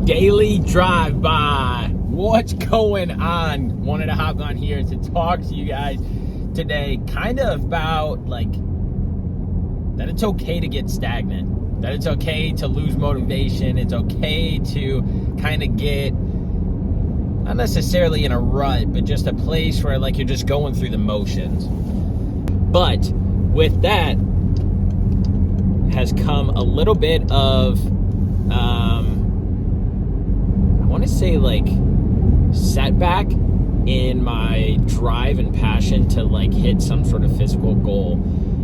daily drive-by. What's going on? Wanted to hop on here to talk to you guys today kind of about like that it's okay to get stagnant, that it's okay to lose motivation, it's okay to kind of get not necessarily in a rut, but just a place where like you're just going through the motions. But with that has come a little bit of I want to say like setback in my drive and passion to like hit some sort of physical goal.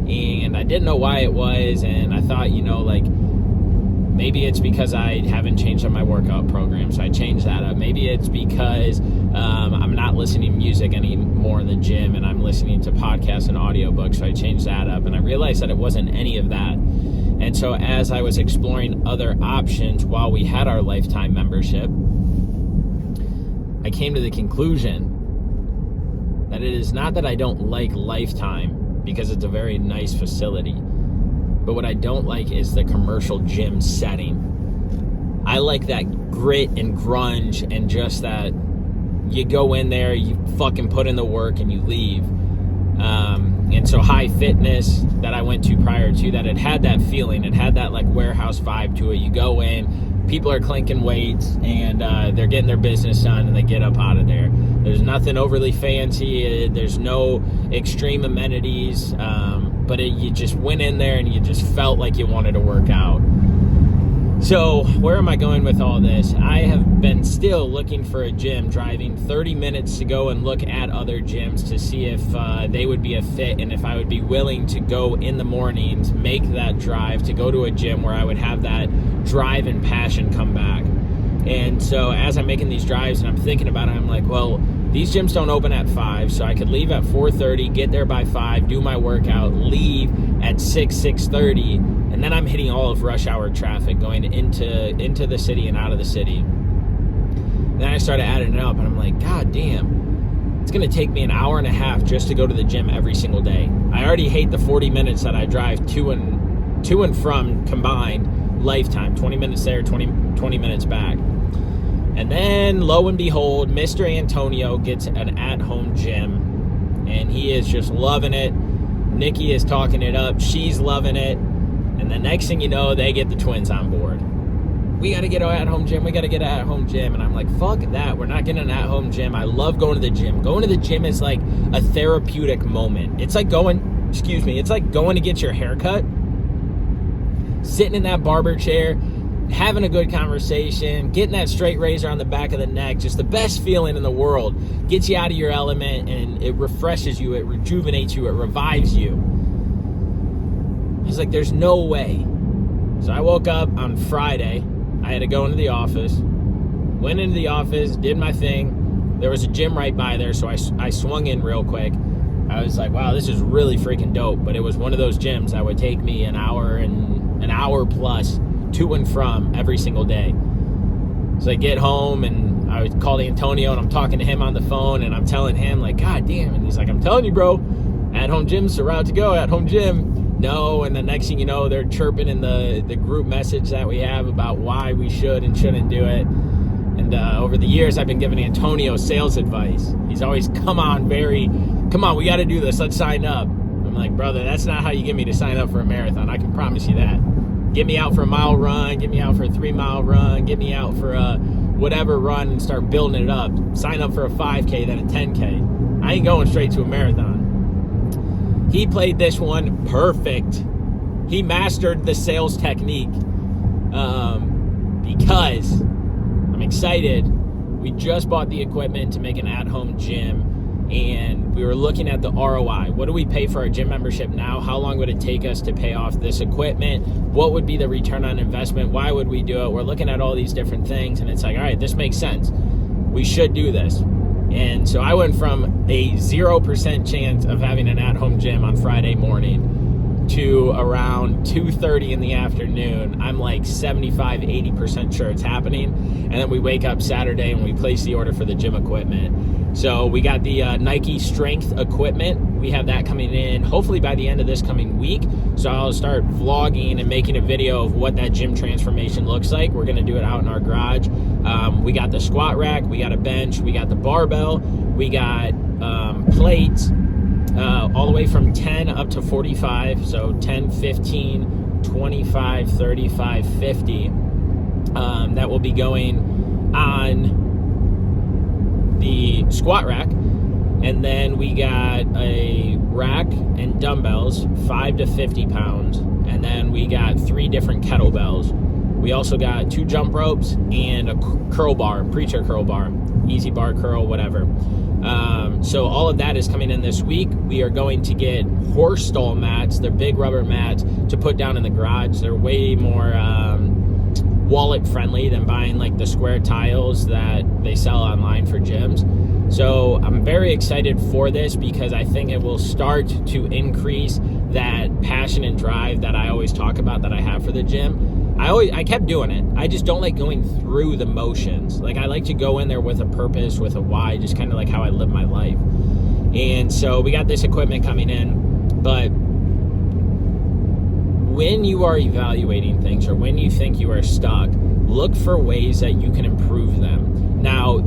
And I didn't know why it was, and I thought, like maybe it's because I haven't changed on my workout program, so I changed that up. Maybe it's because I'm not listening to music anymore in the gym and I'm listening to podcasts and audiobooks, so I changed that up. And I realized that it wasn't any of that. And so as I was exploring other options while we had our lifetime membership, I came to the conclusion that it is not that I don't like Lifetime, because it's a very nice facility, but what I don't like is the commercial gym setting. I like that grit and grunge and just that you go in there, you fucking put in the work and you leave. And so High Fitness that I went to prior to that, it had that feeling. It had that like warehouse vibe to it. You go in, people are clinking weights and they're getting their business done and they get up out of there. There's nothing overly fancy. There's no extreme amenities. But you just went in there and you just felt like you wanted to work out. So where am I going with all this? I have been still looking for a gym, driving 30 minutes to go and look at other gyms to see if they would be a fit and if I would be willing to go in the mornings, make that drive to go to a gym where I would have that drive and passion come back. And so as I'm making these drives and I'm thinking about it, I'm like, well, these gyms don't open at 5, so I could leave at 4:30, get there by 5, do my workout, leave at 6:30, and then I'm hitting all of rush hour traffic going into the city and out of the city. Then I started adding it up, and I'm like, God damn, it's going to take me an hour and a half just to go to the gym every single day. I already hate the 40 minutes that I drive to and from combined Lifetime, 20 minutes there, 20 minutes back. And then, lo and behold, Mr. Antonio gets an at-home gym, and he is just loving it. Nikki is talking it up. She's loving it. And the next thing you know, they get the twins on board. We got to get an at-home gym. We got to get an at-home gym. And I'm like, fuck that. We're not getting an at-home gym. I love going to the gym. Going to the gym is like a therapeutic moment. It's like going to get your hair cut, sitting in that barber chair, having a good conversation, getting that straight razor on the back of the neck, just the best feeling in the world. Gets you out of your element, and it refreshes you, it rejuvenates you, it revives you. I was like, there's no way. So I woke up on Friday. I had to go into the office. Went into the office, did my thing. There was a gym right by there, so I swung in real quick. I was like, wow, this is really freaking dope. But it was one of those gyms that would take me an hour plus to and from every single day. So I get home and I would call Antonio and I'm talking to him on the phone and I'm telling him like, God damn. And he's like, I'm telling you, bro, at-home gym's the route to go, at-home gym. No. And the next thing you know, they're chirping in the group message that we have about why we should and shouldn't do it. And over the years, I've been giving Antonio sales advice. He's always, come on, we got to do this. Let's sign up. I'm like, brother, that's not how you get me to sign up for a marathon. I can promise you that. Get me out for a mile run, get me out for a 3-mile run, get me out for a whatever run and start building it up. Sign up for a 5K, then a 10K. I ain't going straight to a marathon. He played this one perfect. He mastered the sales technique because I'm excited. We just bought the equipment to make an at-home gym. And we were looking at the ROI. What do we pay for our gym membership now? How long would it take us to pay off this equipment? What would be the return on investment? Why would we do it? We're looking at all these different things, and it's like, all right, this makes sense. We should do this. And so I went from a 0% chance of having an at-home gym on Friday morning to around 2:30 in the afternoon. I'm like 75-80% sure it's happening. And then we wake up Saturday and we place the order for the gym equipment. So we got the Nike strength equipment. We have that coming in hopefully by the end of this coming week. So I'll start vlogging and making a video of what that gym transformation looks like. We're going to do it out in our garage. We got the squat rack, we got a bench, we got the barbell, we got plates, all the way from 10 up to 45. So 10, 15, 25, 35, 50. That will be going on the squat rack. And then we got a rack and dumbbells, 5 to 50 pounds. And then we got 3 different kettlebells. We also got 2 jump ropes and a curl bar, preacher curl bar, easy bar curl, whatever. So all of that is coming in this week. We are going to get horse stall mats. They're big rubber mats to put down in the garage. They're way more wallet friendly than buying like the square tiles that they sell online for gyms. So I'm very excited for this because I think it will start to increase that passion and drive that I always talk about that I have for the gym. I kept doing it. I just don't like going through the motions. Like, I like to go in there with a purpose, with a why, just kind of like how I live my life. And so we got this equipment coming in, but when you are evaluating things or when you think you are stuck, look for ways that you can improve them. Now,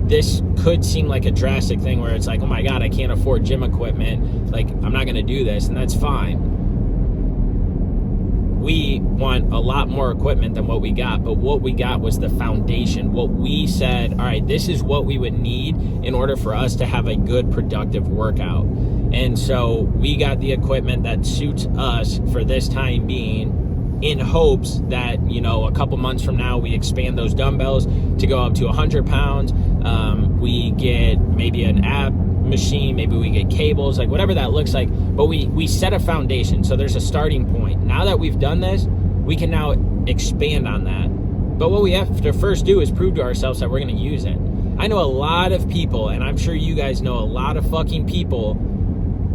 this could seem like a drastic thing where it's like, oh my God, I can't afford gym equipment. Like, I'm not going to do this, and that's fine. We want a lot more equipment than what we got, but what we got was the foundation. What we said, all right, this is what we would need in order for us to have a good, productive workout. And so we got the equipment that suits us for this time being, in hopes that, you know, a couple months from now, we expand those dumbbells to go up to 100 pounds. We get maybe an ab machine, maybe we get cables, like whatever that looks like, but we set a foundation. So there's a starting point. Now that we've done this, we can now expand on that. But what we have to first do is prove to ourselves that we're going to use it. I know a lot of people, and I'm sure you guys know a lot of fucking people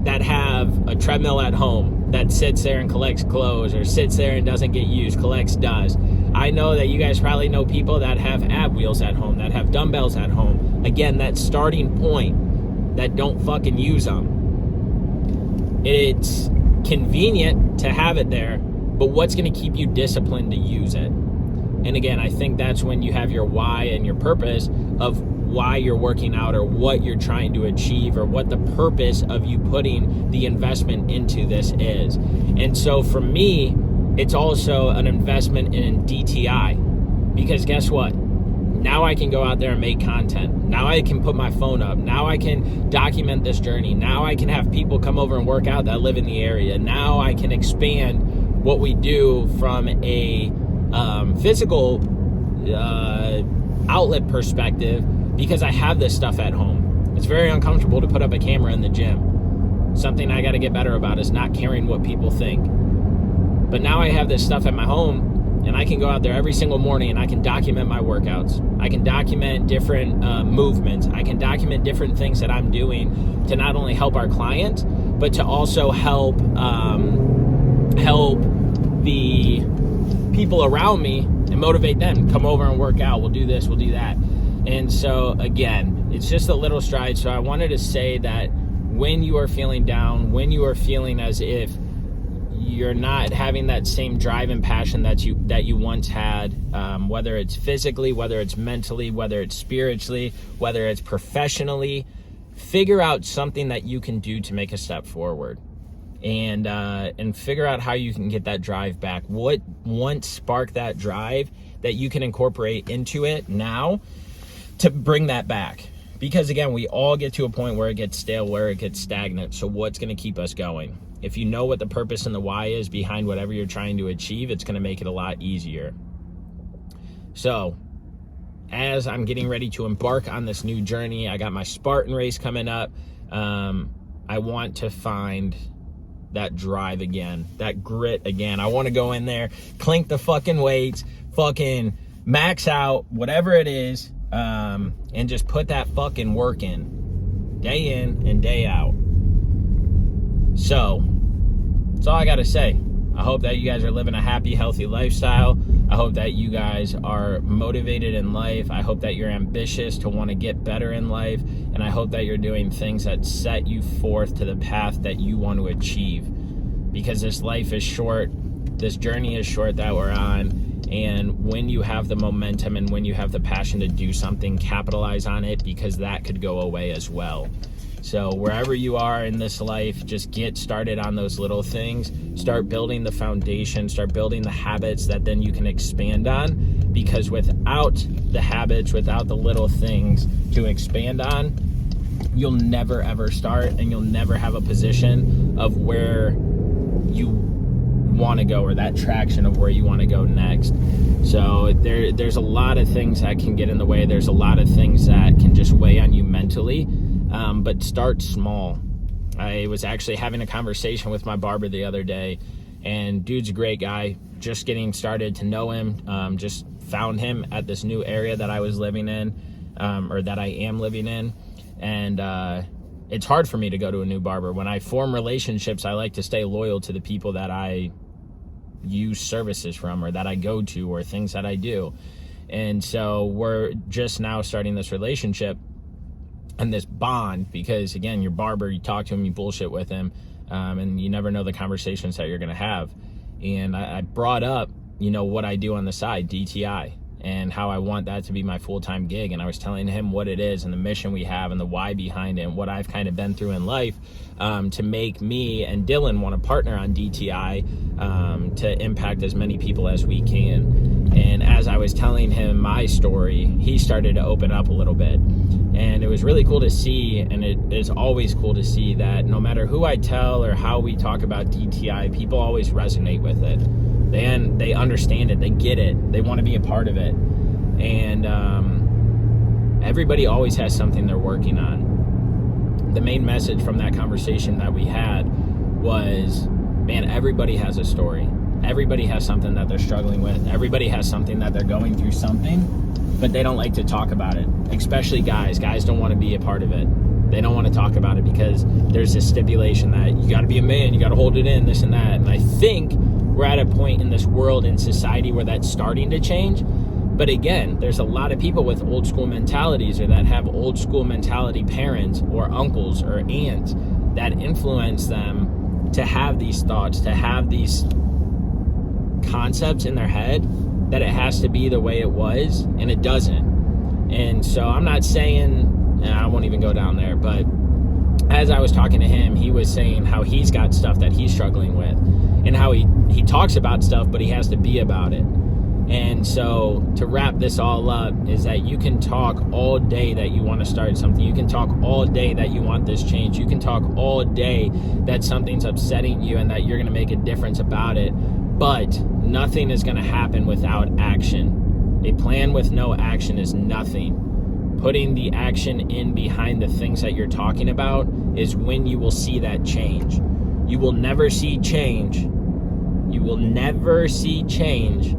that have a treadmill at home that sits there and collects clothes, or sits there and doesn't get used, collects dust. I know that you guys probably know people that have ab wheels at home, that have dumbbells at home. Again, that starting point, that don't fucking use them. It's convenient to have it there, but what's going to keep you disciplined to use it? And again, I think that's when you have your why and your purpose of why you're working out, or what you're trying to achieve, or what the purpose of you putting the investment into this is. And so for me, it's also an investment in DTI, because guess what? Now I can go out there and make content. Now I can put my phone up. Now I can document this journey. Now I can have people come over and work out that live in the area. Now I can expand what we do from a physical outlet perspective, because I have this stuff at home. It's very uncomfortable to put up a camera in the gym. Something I got to get better about is not caring what people think. But now I have this stuff at my home, and I can go out there every single morning and I can document my workouts. I can document different movements. I can document different things that I'm doing to not only help our clients, but to also help the people around me and motivate them. Come over and work out. We'll do this, we'll do that. And so again, it's just a little stride. So I wanted to say that when you are feeling down, when you are feeling as if you're not having that same drive and passion that you once had, whether it's physically, whether it's mentally, whether it's spiritually, whether it's professionally, figure out something that you can do to make a step forward, and figure out how you can get that drive back. What once sparked that drive that you can incorporate into it now to bring that back. Because again, we all get to a point where it gets stale, where it gets stagnant. So what's going to keep us going? If you know what the purpose and the why is behind whatever you're trying to achieve, it's going to make it a lot easier. So as I'm getting ready to embark on this new journey, I got my Spartan race coming up. I want to find that drive again, that grit again. I want to go in there, clink the fucking weights, fucking max out, whatever it is, and just put that fucking work in, day in and day out. So that's all I got to say. I hope that you guys are living a happy, healthy lifestyle. I hope that you guys are motivated in life. I hope that you're ambitious to want to get better in life. And I hope that you're doing things that set you forth to the path that you want to achieve. Because this life is short. This journey is short that we're on. And when you have the momentum and when you have the passion to do something, capitalize on it, because that could go away as well. So wherever you are in this life, just get started on those little things. Start building the foundation, start building the habits that then you can expand on. Because without the habits, without the little things to expand on, you'll never ever start, and you'll never have a position of where you want to go, or that traction of where you want to go next. So there's a lot of things that can get in the way. There's a lot of things that can just weigh on you mentally. But start small. I was actually having a conversation with my barber the other day, and dude's a great guy. Just getting started to know him. Just found him at this new area that I was living in, or that I am living in. And it's hard for me to go to a new barber. When I form relationships, I like to stay loyal to the people that I use services from, or that I go to, or things that I do. And so we're just now starting this relationship and this bond, because again, your barber, you talk to him, you bullshit with him, and you never know the conversations that you're going to have. And I brought up, what I do on the side, DTI, and how I want that to be my full-time gig. And I was telling him what it is and the mission we have and the why behind it, and what I've kind of been through in life, to make me and Dylan want to partner on DTI, to impact as many people as we can. And as I was telling him my story, he started to open up a little bit. And it was really cool to see, and it is always cool to see, that no matter who I tell or how we talk about DTI, people always resonate with it. They understand it, they get it, they want to be a part of it. And everybody always has something they're working on. The main message from that conversation that we had was, man, everybody has a story. Everybody has something that they're struggling with. Everybody has something that they're going through something, but they don't like to talk about it. Especially guys. Guys don't want to be a part of it. They don't want to talk about it because there's this stipulation that you got to be a man, you got to hold it in, this and that. And I think we're at a point in this world, in society, where that's starting to change. But again, there's a lot of people with old school mentalities, or that have old school mentality parents or uncles or aunts that influence them to have these thoughts, to have these concepts in their head that it has to be the way it was, and it doesn't. And so I'm not saying, and I won't even go down there, but as I was talking to him, he was saying how he's got stuff that he's struggling with, and how he talks about stuff, but he has to be about it. And so to wrap this all up is that you can talk all day that you want to start something. You can talk all day that you want this change. You can talk all day that something's upsetting you and that you're going to make a difference about it. But nothing is going to happen without action. A plan with no action is nothing. Putting the action in behind the things that you're talking about is when you will see that change. You will never see change. You will never see change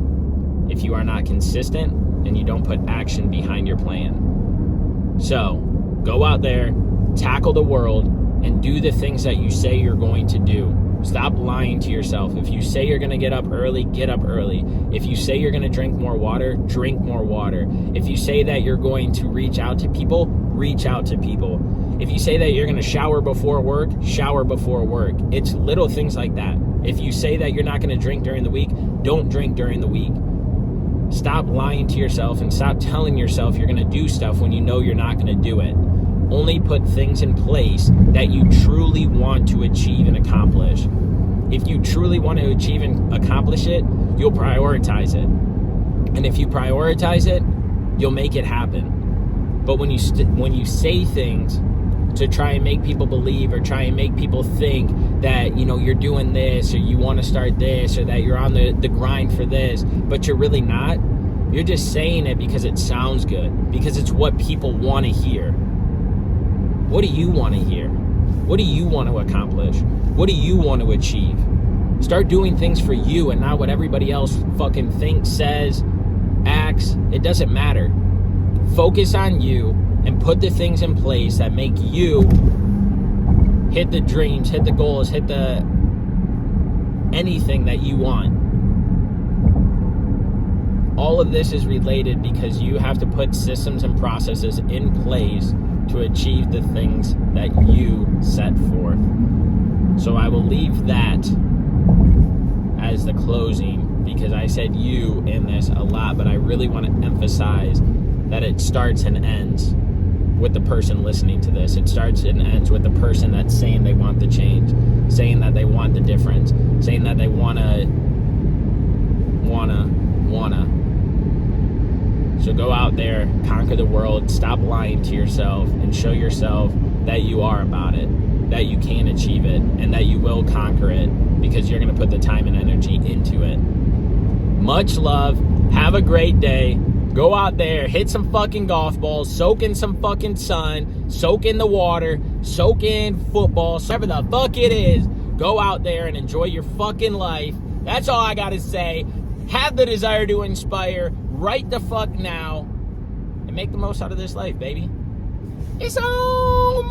if you are not consistent and you don't put action behind your plan. So go out there, tackle the world, and do the things that you say you're going to do. Stop lying to yourself. If you say you're going to get up early, get up early. If you say you're going to drink more water, drink more water. If you say that you're going to reach out to people, reach out to people. If you say that you're going to shower before work, shower before work. It's little things like that. If you say that you're not going to drink during the week, don't drink during the week. Stop lying to yourself and stop telling yourself you're going to do stuff when you know you're not going to do it. Only put things in place that you truly want to achieve and accomplish. If you truly want to achieve and accomplish it, you'll prioritize it. And if you prioritize it, you'll make it happen. But when you say things to try and make people believe, or try and make people think that, you're doing this, or you want to start this, or that you're on the grind for this, but you're really not, you're just saying it because it sounds good, because it's what people want to hear. What do you want to hear? What do you want to accomplish? What do you want to achieve? Start doing things for you and not what everybody else fucking thinks, says, acts. It doesn't matter. Focus on you and put the things in place that make you hit the dreams, hit the goals, hit the anything that you want. All of this is related because you have to put systems and processes in place to achieve the things that you set forth. So I will leave that as the closing, because I said you in this a lot, but I really want to emphasize that it starts and ends with the person listening to this. It starts and ends with the person that's saying they want the change, saying that they want the difference, saying that they wanna. So go out there, conquer the world, stop lying to yourself, and show yourself that you are about it, that you can achieve it, and that you will conquer it, because you're going to put the time and energy into it. Much love. Have a great day. Go out there, hit some fucking golf balls, soak in some fucking sun, soak in the water, soak in football, whatever the fuck it is. Go out there and enjoy your fucking life. That's all I got to say. Have the desire to inspire right the fuck now and make the most out of this life, baby. It's on.